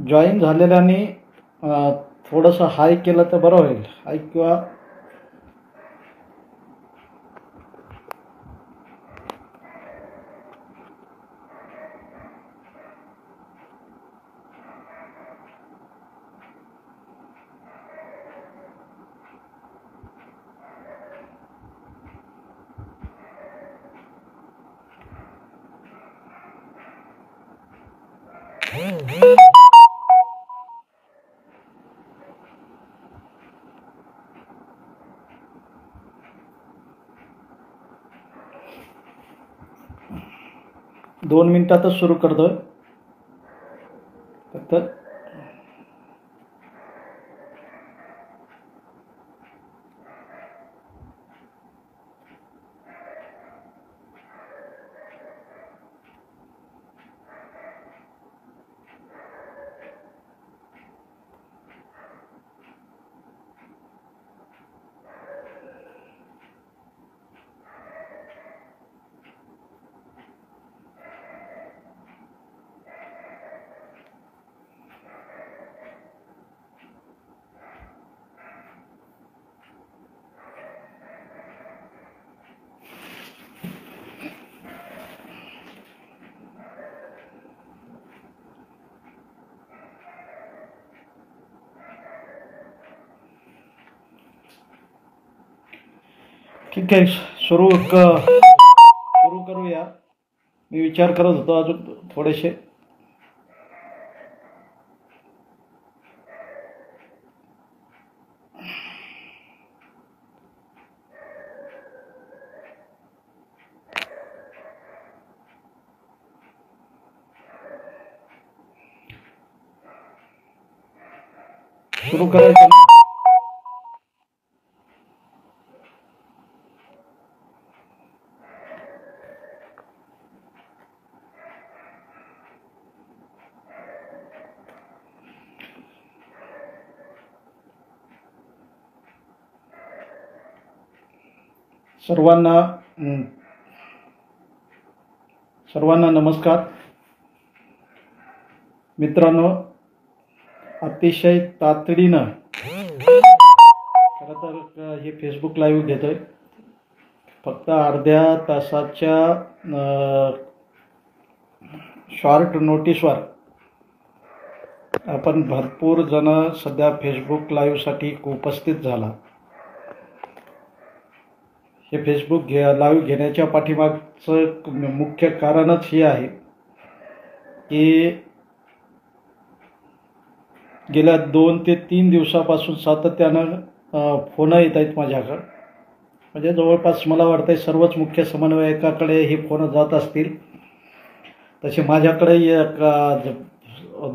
Join झालेल्याने थोडंसं हाय केलं तर बरं होईल. हाय किंवा दोन मिनिटातच सुरू करतोय. फक्त ठीक आहे, सुरू करूया. मी विचार करत होतो अजून थोडेसे. सुरू करायचं. सर्वांना नमस्कार. मित्रांनो, अतिशय तातडीनं खरं तर हे फेसबुक लाईव्ह घेतोय. फक्त अर्ध्या तासाच्या शॉर्ट नोटीसवर आपण भरपूर जण सध्या फेसबुक लाईव्हसाठी उपस्थित झाला. हे फेसबुक लाईव्ह घेण्याच्या पाठीमागचं मुख्य कारणच हे आहे की गेल्या 2 ते 3 दिवसापासून सातत्यानं फोन येत आहेत माझ्याकडं. म्हणजे जवळपास मला वाटतं सर्वच मुख्य समन्वयकाकडे हे फोन जात असतील. तसे माझ्याकडे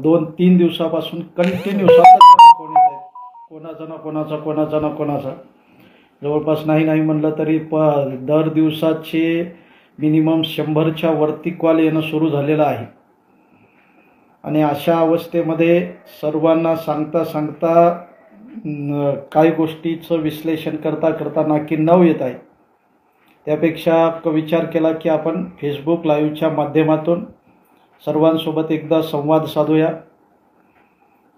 2-3 दिवसापासून कंटिन्यू सातत्यानं फोन येत आहेत. कोणाचा ना कोणाचा जवळपास नाही म्हणलं तरी दर दिवसाचे मिनिमम 100च्या वरती कॉल येणं सुरू झालेलं आहे. आणि अशा अवस्थेमध्ये सर्वांना सांगता काही गोष्टीचं विश्लेषण करता नाकी नऊ येत आहे. त्यापेक्षा विचार केला की आपण फेसबुक लाईव्हच्या माध्यमातून सर्वांसोबत एकदा संवाद साधूया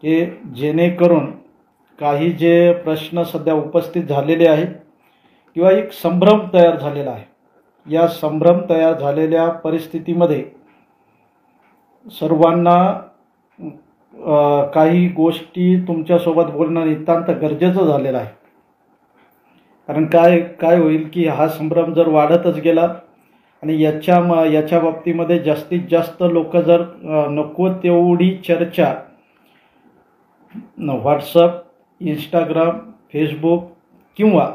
की जेणेकरून काही जे प्रश्न सध्या उपस्थित झालेले आहेत किंवा एक संभ्रम तयार झालेला आहे, या संभ्रम तयार झालेल्या परिस्थितीमध्ये सर्वांना काही गोष्टी तुमच्यासोबत बोलणं नितांत गरजेचं झालेलं आहे. कारण काय होईल की हा संभ्रम जर वाढतच गेला आणि याच्या बाबतीमध्ये जास्तीत जास्त लोक जर नको तेवढी चर्चा व्हॉट्सअप, इंस्टाग्राम, फेसबुक किंवा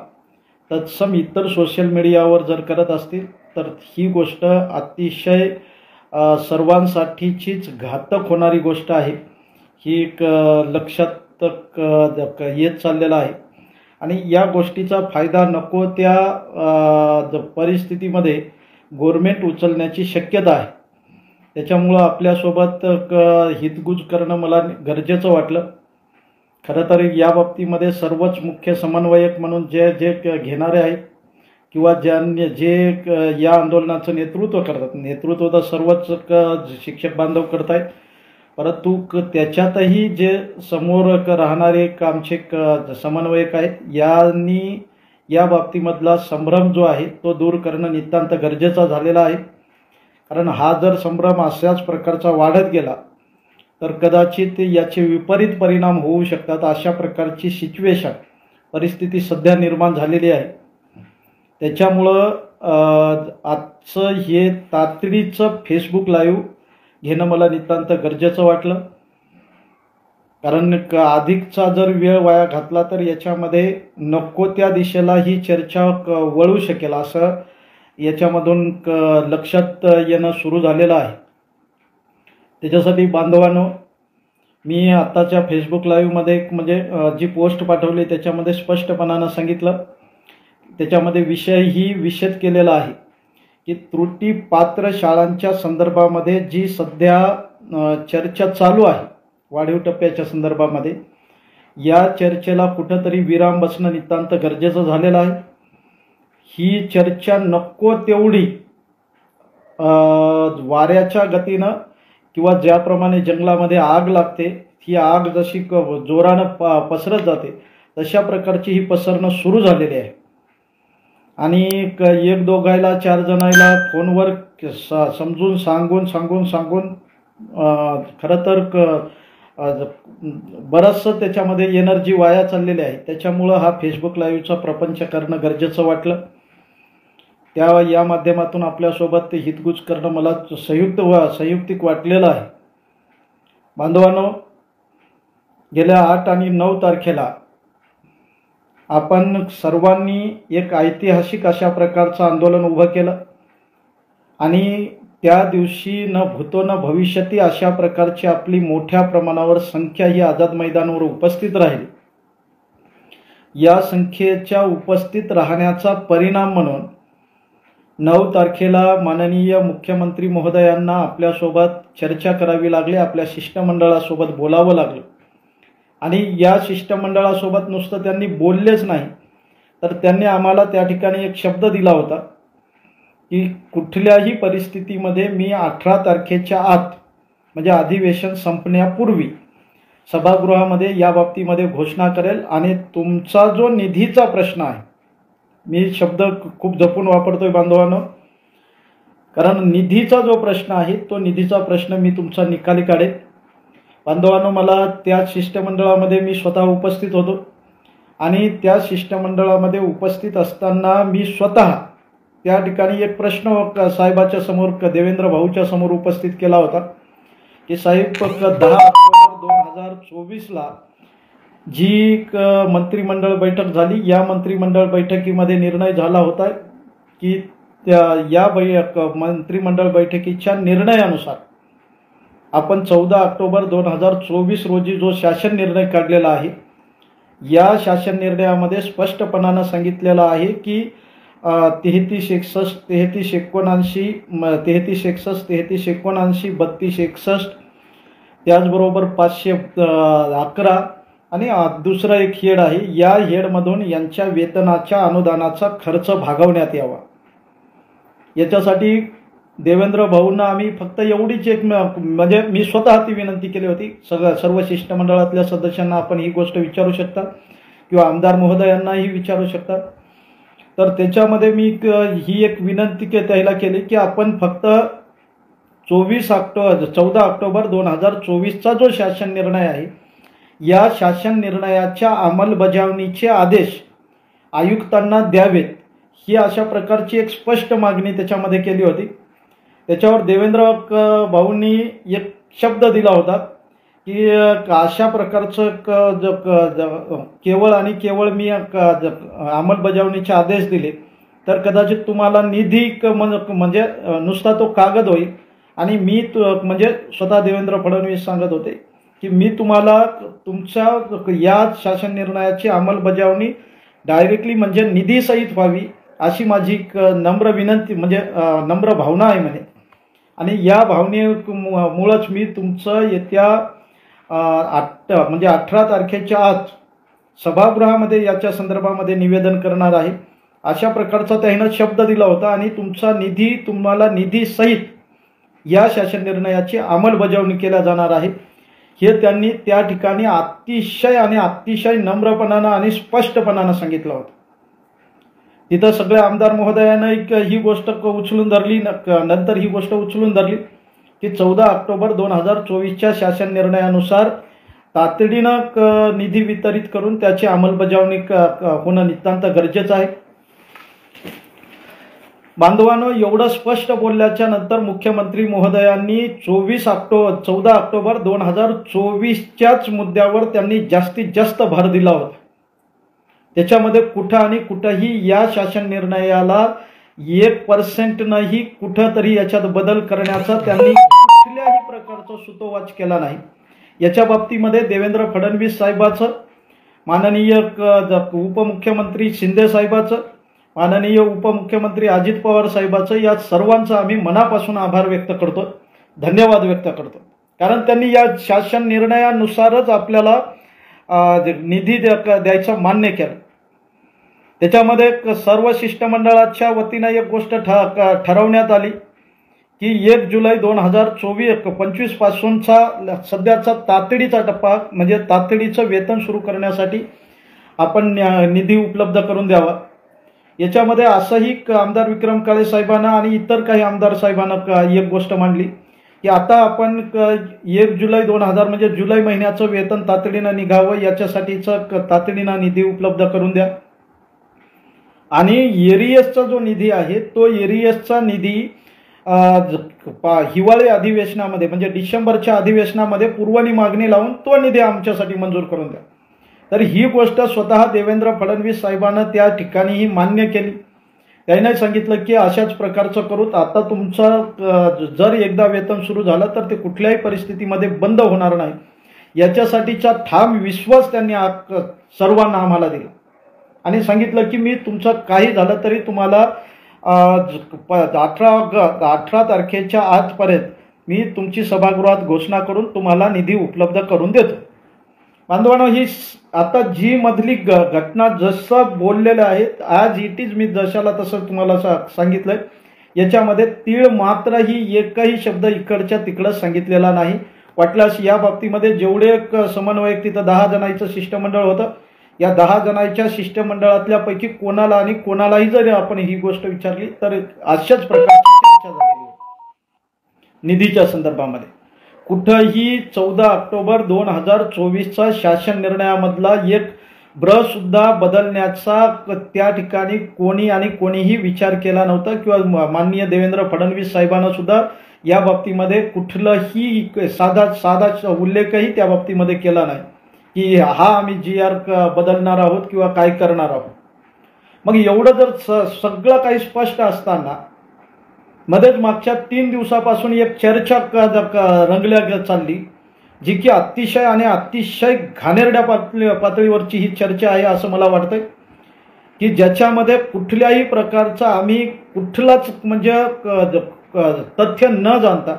तत्सम इतर सोशल मीडियावर जर करत असतील तर ही गोष्ट अतिशय सर्वांसाठीचीच घातक होणारी गोष्ट आहे. ही एक लक्षात येत चाललेला आहे. आणि या गोष्टीचा फायदा नको त्या परिस्थितीमध्ये गव्हर्नमेंट उचलण्याची शक्यता आहे. त्याच्यामुळं आपल्यासोबत हितगुज करणं मला गरजेचं वाटलं. खरं तर या बाबतीमध्ये सर्वच मुख्य समन्वयक म्हणून जे घेणारे आहेत किंवा जे या आंदोलनाचं नेतृत्व करतात, नेतृत्व तर सर्वच शिक्षक बांधव करत आहेत, परंतु त्याच्यातही जे समोर राहणारे एक आमचे समन्वयक आहेत, यांनी या बाबतीमधला संभ्रम जो आहे तो दूर करणं नितांत गरजेचा झालेला आहे. कारण हा जर संभ्रम अशाच प्रकारचा वाढत गेला तर कदाचित याचे विपरीत परिणाम होऊ शकतात. अशा प्रकारची परिस्थिती सध्या निर्माण झालेली आहे. त्याच्यामुळं आजचं हे तातडीचं फेसबुक लाईव्ह घेणं मला नितांत गरजेचं वाटलं. कारण अधिकचा जर वेळ वाया घातला तर याच्यामध्ये नको त्या दिशेला ही चर्चा वळू शकेल असं याच्यामधून लक्षात येणं सुरू झालेलं आहे. त्याच्यासाठी बांधवांनो, मी आत्ताच्या फेसबुक लाईव्हमध्ये म्हणजे जी पोस्ट पाठवली त्याच्यामध्ये स्पष्टपणानं सांगितलं, त्याच्यामध्ये विषयही विशद केलेला आहे की त्रुटीपात्र शाळांच्या संदर्भामध्ये जी सध्या चर्चा चालू आहे वाढीव टप्प्याच्या संदर्भामध्ये, या चर्चेला कुठंतरी विराम बसणं नितांत गरजेचं झालेलं आहे. ही चर्चा नको तेवढी वाऱ्याच्या गतीनं किंवा ज्याप्रमाणे जंगलामध्ये आग लागते, ही आग जशी जोरानं पसरत जाते तशा प्रकारची ही पसरणं सुरू झालेली आहे. आणि एक दोघायला चार जणायला फोनवर समजून सांगून खरं तर बरंचसं त्याच्यामध्ये एनर्जी वाया चाललेली आहे. त्याच्यामुळं हा फेसबुक लाईव्हचा प्रपंच करणं गरजेचं वाटलं. या माध्यमातून आपल्यासोबत हितगुज करणं मला संयुक्तिक वाटलेलं आहे. बांधवांनो, गेल्या 8 आणि 9 तारखेला आपण सर्वांनी एक ऐतिहासिक अशा प्रकारचं आंदोलन उभं केलं आणि त्या दिवशी न भूतो न भविष्यती अशा प्रकारची आपली मोठ्या प्रमाणावर संख्या ही आझाद मैदानावर उपस्थित राहिली. या संख्येच्या उपस्थित राहण्याचा परिणाम म्हणून 9 तारखेला माननीय मुख्यमंत्री महोदयांना आपल्यासोबत चर्चा करावी लागली, आपल्या शिष्टमंडळासोबत बोलावं लागलं. आणि या शिष्टमंडळासोबत नुसतं त्यांनी बोललेच नाही तर त्यांनी आम्हाला त्या ठिकाणी एक शब्द दिला होता की कुठल्याही परिस्थितीमध्ये मी 18 तारखेच्या आत म्हणजे अधिवेशन संपण्यापूर्वी सभागृहामध्ये या बाबतीमध्ये घोषणा करेल. आणि तुमचा जो निधीचा प्रश्न आहे, मी शब्द खूप जपून वापरतोय बांधवांनो, कारण निधीचा जो प्रश्न आहे तो निधीचा प्रश्न मी तुमचा निकाली काढेल. बांधवांनो, मला त्या शिष्टमंडळामध्ये मी स्वतः उपस्थित होतो आणि त्या शिष्टमंडळामध्ये उपस्थित असताना मी स्वतः त्या ठिकाणी एक प्रश्न साहेबाच्या समोर, देवेंद्र भाऊच्या समोर उपस्थित केला होता की साहेब 10 ऑक्टोबर 2024ला जी मंत्रिमंडळ बैठक झाली, या मंत्रिमंडळ बैठकीमध्ये निर्णय झाला होता की या मंत्रिमंडळ बैठकीच्या निर्णयानुसार आपण 14 ऑक्टोबर 2024 रोजी जो शासन निर्णय काढलेला आहे, या शासन निर्णयामध्ये स्पष्टपणानं सांगितलेलं आहे की 3361, 3379, 3261, त्याचबरोबर 511 आणि दुसरं एक हेड आहे, या हेडमधून यांच्या वेतनाच्या अनुदानाचा खर्च भागवण्यात यावा. याच्यासाठी देवेंद्र भाऊंना आम्ही फक्त एवढीच एक म्हणजे मी स्वतः ती विनंती केली होती. सर्व शिष्टमंडळातल्या सदस्यांना आपण ही गोष्ट विचारू शकता किंवा आमदार महोदयांनाही विचारू शकता. तर त्याच्यामध्ये मी ही एक विनंती त्याला केली की आपण फक्त 14 ऑक्टोबर 2024चा जो शासन निर्णय आहे, या शासन निर्णयाच्या अंमलबजावणीचे आदेश आयुक्तांना द्यावेत, ही अशा प्रकारची एक स्पष्ट मागणी त्याच्यामध्ये केली होती. त्याच्यावर देवेंद्र भाऊंनी एक शब्द दिला होता की अशा प्रकारचं केवळ आणि केवळ मी अंमलबजावणीचे आदेश दिले तर कदाचित तुम्हाला निधी म्हणजे नुसता तो कागद होईल. आणि मी म्हणजे स्वतः देवेंद्र फडणवीस सांगत होते की मी तुम्हाला तुमच्या या शासन निर्णयाची अंमलबजावणी डायरेक्टली म्हणजे निधीसहित व्हावी अशी माझी नम्र विनंती म्हणजे नम्र भावना आहे म्हणे. आणि या भावनेमुळंच मी तुमचं येत्या 18 तारखेच्या आत सभागृहामध्ये याच्या संदर्भामध्ये निवेदन करणार आहे, अशा प्रकारचा त्यानं शब्द दिला होता. आणि तुमचा निधी तुम्हाला निधीसहित या शासन निर्णयाची अंमलबजावणी केल्या जाणार आहे. हे त्यांनी त्या ठिकाणी अतिशय नम्रपणानं आणि स्पष्टपणानं सांगितलं होतं. तिथं सगळ्या आमदार महोदयानं ही गोष्ट उचलून धरली, नंतर ही गोष्ट उचलून धरली की 14 ऑक्टोबर 2024च्या शासन निर्णयानुसार तातडीनं निधी वितरित करून त्याची अंमलबजावणी होणं नितांत गरजेचं आहे. बांधवांनो, एवढं स्पष्ट बोलल्याच्या नंतर मुख्यमंत्री महोदयांनी 14 ऑक्टोबर 2024च्याच मुद्द्यावर त्यांनी जास्तीत जास्त भर दिला होता. त्याच्यामध्ये कुठंही या शासन निर्णयाला 1% कुठंतरी याच्यात बदल करण्याचा त्यांनी कुठल्याही प्रकारचा सुतोवाच केला नाही. याच्या बाबतीमध्ये देवेंद्र फडणवीस साहेबाचं, माननीय उपमुख्यमंत्री शिंदे साहेबाचं, माननीय उपमुख्यमंत्री अजित पवार साहेबाचं, या सर्वांचा आम्ही मनापासून आभार व्यक्त करतो, धन्यवाद व्यक्त करतो. कारण त्यांनी या शासन निर्णयानुसारच आपल्याला निधी द्यायचं मान्य केलं. त्याच्यामध्ये सर्व शिष्टमंडळाच्या वतीनं एक गोष्ट ठरवण्यात आली की 1 जुलै 2025 पासूनचा सध्याचा तातडीचा टप्पा म्हणजे तातडीचं वेतन सुरू करण्यासाठी आपण निधी उपलब्ध करून द्यावा. याच्यामध्ये असंही आमदार विक्रम काळे साहेबांना आणि इतर काही आमदार साहेबांना एक गोष्ट मांडली की आता आपण 1 जुलै 2000 म्हणजे जुलै महिन्याचं वेतन तातडीनं निघावं, याच्यासाठीचं तातडीनं निधी उपलब्ध करून द्या. आणि एरियसचा जो निधी आहे तो एरियसचा निधी हिवाळी अधिवेशनामध्ये म्हणजे डिसेंबरच्या अधिवेशनामध्ये पूर्वनी मागणी लावून तो निधी आमच्यासाठी मंजूर करून द्या. तर ही गोष्ट स्वतः देवेंद्र फडणवीस साहेबांनं त्या ठिकाणीही मान्य केली. त्याने सांगितलं की अशाच प्रकारचं करू, आता तुमचं जर एकदा वेतन सुरू झालं तर ते कुठल्याही परिस्थितीमध्ये बंद होणार नाही, याच्यासाठीचा ठाम विश्वास त्यांनी सर्वांना आम्हाला दिला आणि सांगितलं की मी तुमचं काही झालं तरी तुम्हाला 18 तारखेच्या आजपर्यंत मी तुमची सभागृहात घोषणा करून तुम्हाला निधी उपलब्ध करून देतो. बांधवांनो, ही आता जी मधली घटना जसं बोललेलं आहे आज इट इज, मी जशाला तसं तुम्हाला सांगितलंय. याच्यामध्ये तीळ मात्रही एकही शब्द इकडच्या तिकडं सांगितलेला नाही. वाटल्यास या बाबतीमध्ये जेवढे समन्वयक तिथं 10 जणांचं शिष्टमंडळ होतं, या 10 जणांच्या शिष्टमंडळातल्या पैकी कोणालाही जरी आपण ही गोष्ट विचारली तर अशाच प्रकारची चर्चा झालेली होती निधीच्या संदर्भामध्ये. कुठंही 14 ऑक्टोबर 2024चा शासन निर्णयामधला एक ब्र सुद्धा बदलण्याचा त्या ठिकाणी कोणीही विचार केला नव्हता किंवा माननीय देवेंद्र फडणवीस साहेबांना सुद्धा या बाबतीमध्ये कुठलाही साधा उल्लेखही त्या बाबतीमध्ये केला नाही की हा आम्ही GR बदलणार आहोत किंवा काय करणार आहोत. मग एवढं जर सगळं काही स्पष्ट असताना मध्येच मागच्या 3 दिवसापासून एक चर्चा रंगल्या चालली, जी की अतिशय घाणेरड्या पातळीवरची ही चर्चा आहे असं मला वाटतंय, की ज्याच्यामध्ये कुठल्याही प्रकारचा आम्ही कुठलाच म्हणजे तथ्य न जाणता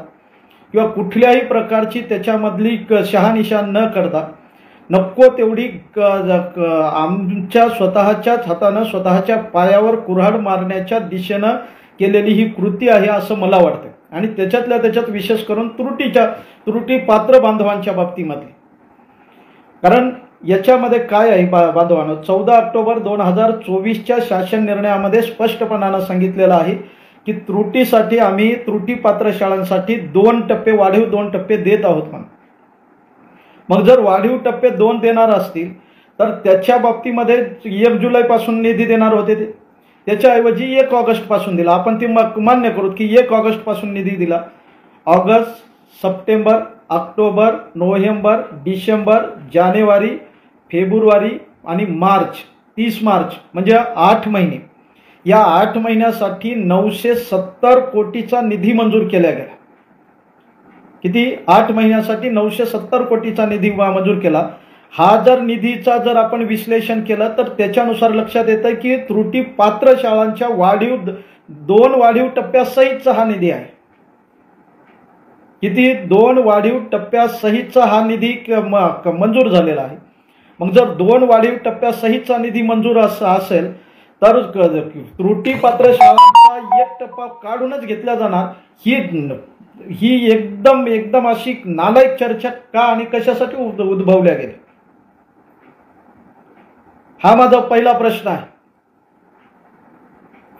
किंवा कुठल्याही प्रकारची त्याच्यामधली शहानिशा न करता नको तेवढी आमच्या स्वतःच्याच हातानं स्वतःच्या पायावर कुऱ्हाड मारण्याच्या दिशेनं केलेली ही कृती आहे असं मला वाटतं. आणि त्याच्यात विशेष करून त्रुटी पात्र बांधवांच्या बाबतीमध्ये. कारण याच्यामध्ये काय आहे बांधवांनो, 14 ऑक्टोबर 2024च्या शासन निर्णयामध्ये स्पष्टपणानं सांगितलेलं आहे की त्रुटीसाठी आम्ही त्रुटीपात्र शाळांसाठी 2 टप्पे वाढीव 2 टप्पे देत आहोत म्हणून. मग जर वाढीव टप्पे 2 देणार असतील तर त्याच्या बाबतीमध्ये 1 जुलैपासून निधी देणार होते ते, त्याच्याऐवजी 1 ऑगस्टपासून दिला. आपण ते मान्य करू की 1 ऑगस्टपासून निधी दिला. ऑगस्ट, सप्टेंबर, ऑक्टोबर, नोव्हेंबर, डिसेंबर, जानेवारी, फेब्रुवारी आणि मार्च, 30 मार्च म्हणजे 8 महिने. या 8 महिन्यासाठी 970 कोटीचा निधी मंजूर केला गेला. किती? 8 महिन्यासाठी 970 कोटीचा निधी मंजूर केला. हा जर निधीचा जर आपण विश्लेषण केलं तर त्याच्यानुसार लक्षात येतं की त्रुटी पात्र शाळांच्या 2 वाढीव टप्प्यासहितचा हा निधी आहे. किती? 2 वाढीव टप्प्यासहितचा हा निधी मंजूर झालेला आहे. मग जर 2 वाढीव टप्प्यासहितचा निधी मंजूर असेल तर त्रुटीपात्र शाळांचा एक टप्पा काढूनच घेतला जाणार, ही एकदम एकदम अशी नालायक चर्चा का आणि कशासाठी उद्भवल्या गेल्या, हा माझा पहिला प्रश्न आहे.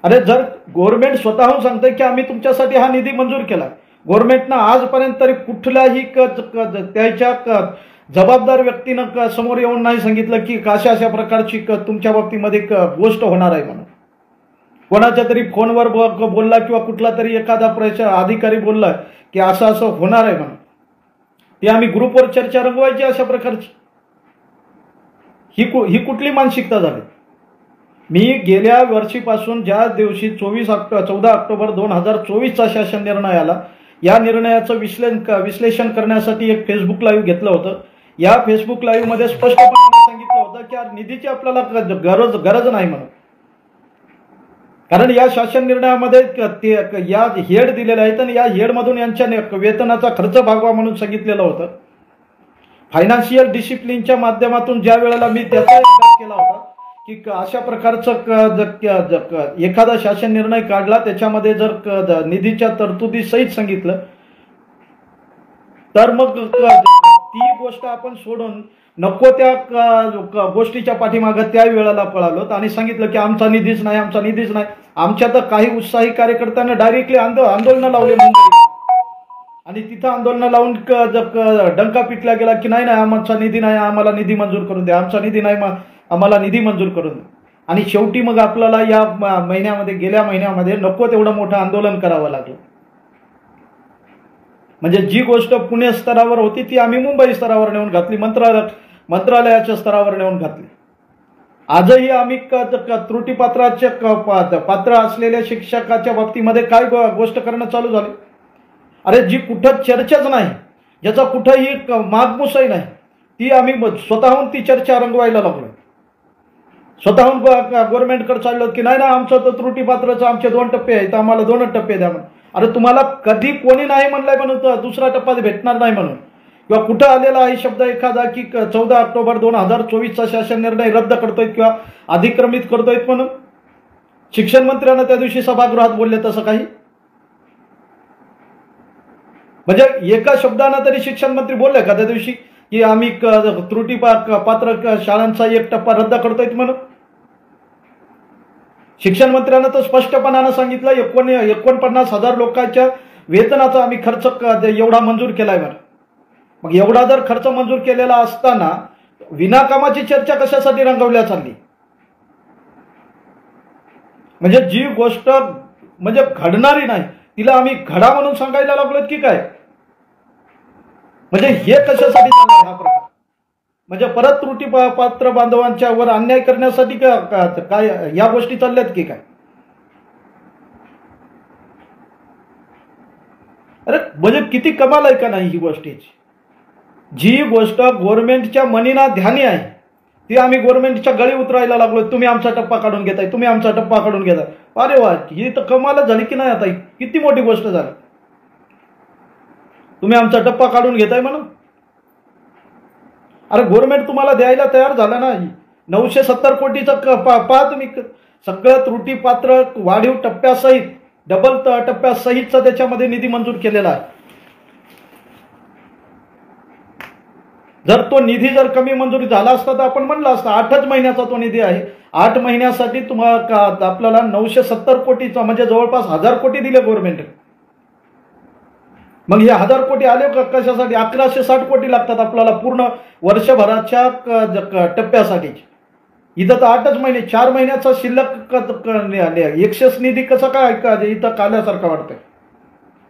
अरे जर गव्हर्नमेंट स्वतःहून सांगते की आम्ही तुमच्यासाठी हा निधी मंजूर केला, गव्हर्नमेंटनं आजपर्यंत तरी कुठल्याही त्याच्या जबाबदार व्यक्तीनं समोर येऊन नाही सांगितलं की अशा अशा प्रकारची तुमच्या बाबतीमध्ये गोष्ट होणार आहे म्हणून. कोणाच्या तरी फोनवर बोलला किंवा कुठला तरी एखादा अधिकारी बोलला की असं असं होणार आहे म्हणून, ते आम्ही ग्रुपवर चर्चा रंगवायची अशा प्रकारची, ही कुठली मानसिकता झाली. मी गेल्या वर्षीपासून ज्या दिवशी 14 ऑक्टोबर 2024चा शासन निर्णय आला, या निर्णयाचं विश्लेषण करण्यासाठी एक फेसबुक लाईव्ह घेतलं होतं. या फेसबुक लाईव्ह मध्ये स्पष्टपणे सांगितलं होतं की निधीची आपल्याला गरज नाही म्हणून, कारण या शासन निर्णयामध्ये या हेड दिलेल्या आहेत आणि या हेडमधून यांच्या वेतनाचा खर्च भागवा म्हणून सांगितलेलं होतं. फायनान्शियल डिसिप्लिनच्या माध्यमातून ज्या वेळेला मी त्याचा अभ्यास केला होता की अशा प्रकारचं एखादा शासन निर्णय काढला, त्याच्यामध्ये जर निधीच्या तरतुदी सहित सांगितलं, तर मग ती गोष्ट आपण सोडून नको त्या गोष्टीच्या पाठीमागं त्या वेळेला पळालो आणि सांगितलं की आमचा निधीच नाही, आमचा निधीच नाही. आमच्या तर काही उत्साही कार्यकर्त्यांना डायरेक्टली आंदोलन लावले मुंबईला, आणि तिथं आंदोलन लावून डंका पिटला गेला की नाही आमचा निधी नाही, आम्हाला निधी मंजूर करून द्या, आमचा निधी नाही, आम्हाला निधी मंजूर करून द्या. आणि शेवटी मग आपल्याला या गेल्या महिन्यामध्ये नको तेवढं मोठं आंदोलन करावं लागलं. म्हणजे जी गोष्ट पुणे स्तरावर होती ती आम्ही मुंबई स्तरावर नेऊन घातली, मंत्रालयाच्या स्तरावर नेऊन घातली. आजही आम्ही त्रुटीपात्राचे पात्र असलेल्या शिक्षकाच्या बाबतीमध्ये काय गोष्ट करणं चालू झाली. अरे जी कुठं चर्चाच नाही, ज्याचा कुठंही मागमुसही नाही, ती आम्ही स्वतःहून ती चर्चा रंगवायला लागलो. स्वतःहून गव्हर्नमेंटकडे चाललो की नाही आमचं तर त्रुटीपात्राचं आमचे 2 टप्पे आहेत, आम्हाला 2 टप्पे द्या म्हणून. अरे तुम्हाला कधी कोणी नाही म्हणलंय म्हणून दुसरा टप्पा भेटणार नाही म्हणून, किंवा कुठं आलेला आहे शब्द एखादा की 14 ऑक्टोबर 2024चा शासन निर्णय रद्द करतोय किंवा अधिक्रमित करतोय म्हणून? शिक्षण मंत्र्यांना त्या दिवशी सभागृहात बोलले तसं काही? म्हणजे एका शब्दानं तरी शिक्षण मंत्री बोलले का त्या दिवशी की आम्ही त्रुटीपात्र शाळांचा 1 टप्पा रद्द करतोय म्हणून? शिक्षण मंत्र्यांना तर स्पष्टपणानं सांगितलं 49,000 लोकांच्या वेतनाचा आम्ही खर्च एवढा मंजूर केलाय बरं. मग एवढा जर खर्च मंजूर केलेला असताना विनाकामाची चर्चा कशासाठी रंगवल्या चालली? म्हणजे जी गोष्ट म्हणजे घडणारी नाही तिला आम्ही घडा म्हणून सांगायला लागलो की काय? म्हणजे हे कशासाठी चाललंय हा प्रकार? म्हणजे परत त्रुटीपात्र बांधवांच्या वर अन्याय करण्यासाठी काय या गोष्टी चालल्यात की काय? अरे म्हणजे किती कमाल आहे का नाही ही गोष्टीची. जी गोष्ट गव्हर्नमेंटच्या मनीना ध्यानी आहे ती आम्ही गव्हर्नमेंटच्या गळी उतरायला लागलो. तुम्ही आमचा टप्पा काढून घेताय, तुम्ही आमचा टप्पा काढून घेताय. अरे वा, ही तर कमालच झाली की नाही. आता किती मोठी गोष्ट झाली. तुम्ही आमचा टप्पा काढून घेताय म्हणून. अरे गव्हर्नमेंट तुम्हाला द्यायला तयार झालं नाही. 970 कोटीचं पहा तुम्ही, सगळं त्रुटीपात्र वाढीव टप्प्यासहित डबल टप्प्यासहितचा त्याच्यामध्ये निधी मंजूर केलेला आहे. जर तो निधी जर कमी मंजूर झाला असता तर आपण म्हणलं असतं 8च महिन्याचा तो निधी आहे. 8 महिन्यासाठी तुम्हाला आपल्याला 970 कोटीचा म्हणजे जवळपास 1000 कोटी दिले गव्हर्नमेंट. मग हे 1000 कोटी आले कशासाठी? 1160 कोटी लागतात आपल्याला पूर्ण वर्षभराच्या टप्प्यासाठी. इथं तर 8च महिने, 4 महिन्याचा शिल्लक एक्सेस निधी कसा काय इथं काल्यासारखं वाटतंय.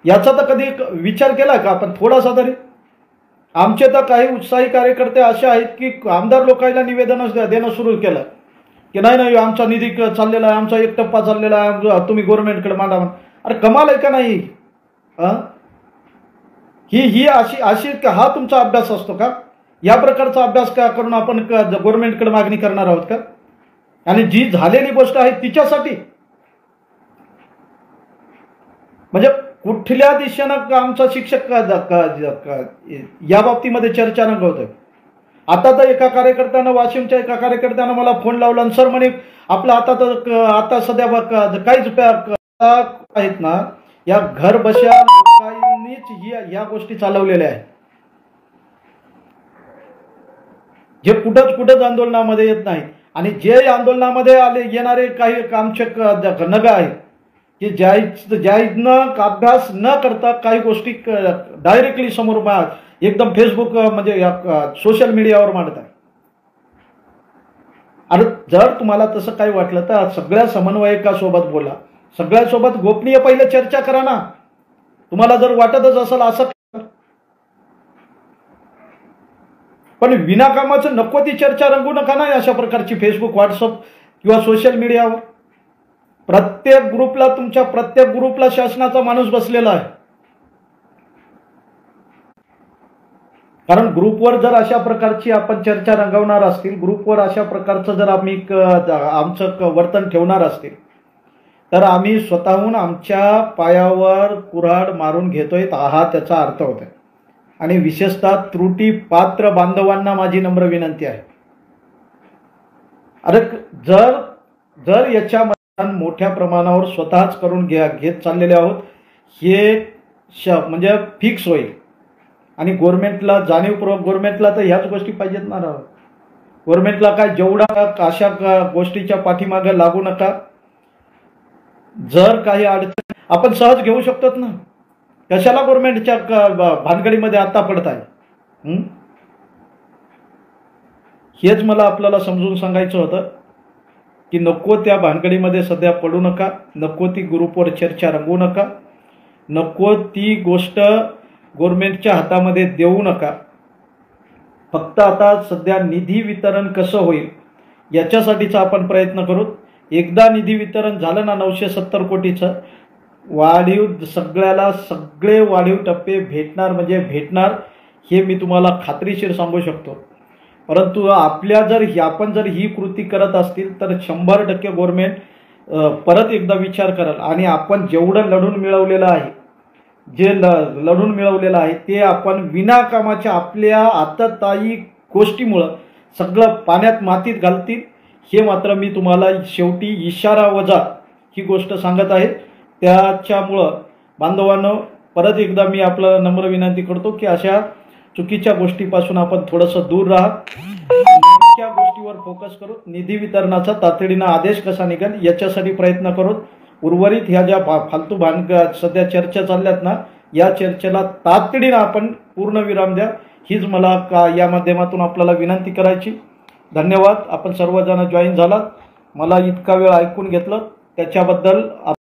याचा तर कधी विचार केला का आपण थोडासा तरी? आमचे तर काही उत्साही कार्यकर्ते असे आहेत की आमदार लोकांना निवेदन देणं सुरू केलं की नाही आमचा निधी चाललेला आहे, आमचा 1 टप्पा चाललेला आहे, तुम्ही गव्हर्नमेंटकडे मांडा. अरे कमाल आहे का नाही? ही अशी हा तुमचा अभ्यास असतो का? या प्रकारचा अभ्यास का करून आपण गव्हर्नमेंटकडे मागणी करणार आहोत का? आणि जी झालेली गोष्ट आहे तिच्यासाठी म्हणजे कुठल्या दिशेनं आमचा शिक्षक या बाबतीमध्ये चर्चा रंगवतोय. आता तर एका कार्यकर्त्यानं, वाशिमच्या एका कार्यकर्त्यानं मला फोन लावला आणि सर म्हणे आपलं आता सध्या काहीच आहेत ना, या घर बशा लोकांनीच या गोष्टी चालवलेल्या आहेत, जे कुठंच आंदोलनामध्ये येत नाही. आणि जे आंदोलनामध्ये येणारे काही आमचे नग आहेत की ज्यानं अभ्यास न करता काही गोष्टी डायरेक्टली समोर एकदम फेसबुक म्हणजे सोशल मीडियावर मांडत आहे. आणि जर तुम्हाला तसं काही वाटलं तर सगळ्या समन्वयकासोबत बोला, सगळ्यासोबत गोपनीय पहिले चर्चा करा ना. तुम्हाला जर वाटतच असेल असं, पण विनाकामाचं नको ती चर्चा रंगू नका ना अशा प्रकारची फेसबुक, व्हॉट्सअप किंवा सोशल मीडियावर. प्रत्येक ग्रुपला शासनाचा माणूस बसलेला आहे. कारण ग्रुपवर जर अशा प्रकारची आपण चर्चा रंगवणार असतील, ग्रुपवर अशा प्रकारचं जर आम्ही आमचं वर्तन ठेवणार असतील, तर आम्ही स्वतःहून आमच्या पायावर कुऱ्हाड मारून घेतोय हा त्याचा अर्थ होता. आणि विशेषतः त्रुटी पात्र बांधवांना माझी नम्र विनंती आहे, अरे जर याच्या मोठ्या प्रमाणावर स्वतःच करून घेत चाललेले आहोत, हे म्हणजे फिक्स होईल. आणि गव्हर्नमेंटला जाणीवपूर्वक, गव्हर्नमेंटला तर ह्याच गोष्टी पाहिजेत ना. गव्हर्नमेंटला काय जेवढा अशा गोष्टीच्या पाठीमागे लागू नका. जर काही अडचण आपण सहज घेऊ शकतो ना, कशाला गव्हर्नमेंटच्या भानगडीमध्ये आता पडत आहे. हेच मला आपल्याला समजून सांगायचं होतं की नको त्या भानगडीमध्ये सध्या पडू नका, नको ती ग्रुपवर चर्चा रंगवू नका, नको ती गोष्ट गव्हर्नमेंटच्या हातामध्ये देऊ नका. फक्त आता सध्या निधी वितरण कसं होईल याच्यासाठीचा आपण प्रयत्न करू. एकदा निधी वितरण झालं ना 970 कोटीचं, वाढीव सगळे वाढीव टप्पे भेटणार म्हणजे भेटणार, हे मी तुम्हाला खात्रीशीर सांगू शकतो. परंतु आपण जर ही कृती करत असतील तर 100% गव्हर्नमेंट परत एकदा विचार करेल. आणि आपण जेवढं लढून मिळवलेलं आहे, लढून मिळवलेलं आहे ते आपण विनाकामाच्या आपल्या आततायी गोष्टीमुळं सगळं पाण्यात मातीत घालतील. हे मात्र मी तुम्हाला शेवटी इशारा वजा ही गोष्ट सांगत आहे. त्याच्यामुळं बांधवांनो, परत एकदा मी आपल्याला नम्र विनंती करतो की अशा चुकीच्या गोष्टीपासून आपण थोडंसं दूर राहा, नेमक्या गोष्टीवर फोकस करू. निधी वितरणाचा तातडीनं आदेश कसा निघेल याच्यासाठी प्रयत्न करू. उर्वरित ह्या ज्या फालतू सध्या चर्चा चालल्यात ना, या चर्चेला तातडीनं आपण पूर्णविराम द्या, हीच मला या माध्यमातून आपल्याला विनंती करायची. धन्यवाद. आपण सर्वजण जॉईन झालात, मला इतका वेळ ऐकून घेतलं त्याच्याबद्दल